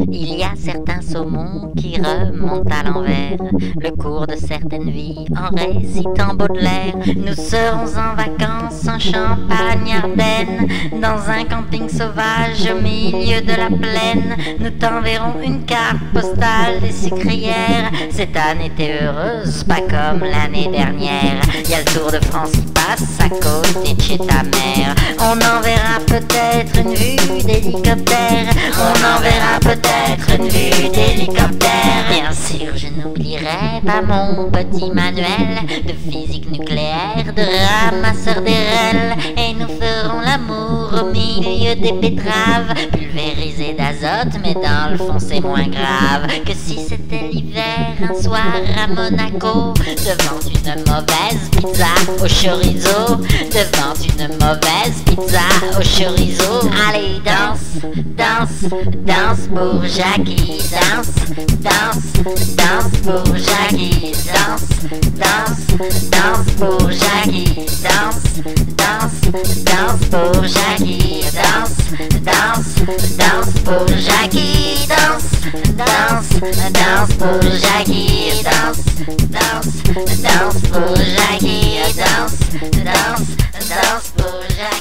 Il y a certains saumons qui remontent à l'envers le cours de certaines vies en récitant Baudelaire. Nous serons en vacances en Champagne-Ardenne, dans un camping sauvage au milieu de la plaine. Nous t'enverrons une carte postale des sucrières. Cette année t'es heureuse, pas comme l'année dernière. Y a le Tour de France qui passe à côté de chez ta mère. On enverra peut-être une vue d'hélicoptère. On enverra peut-être une vue d'hélicoptère. Bien sûr, je n'oublierai pas mon petit manuel de physique nucléaire, de ramasseur d'RL. Et nous ferons l'amour au milieu des betteraves, pulvérisées d'azote, mais dans le fond c'est moins grave que si c'était l'hiver, un soir à Monaco, devant une mauvaise pizza au chorizo, devant une mauvaise pizza au chorizo. Allez, danse, danse, danse pour Jackie, danse, danse, danse pour Jackie, danse, danse, danse pour Jackie, danse, danse, danse pour Jackie, danse, danse, danse pour Jackie, danse, danse, danse pour Jackie, danse, danse, danse pour Jackie, danse, danse, danse pour Jackie.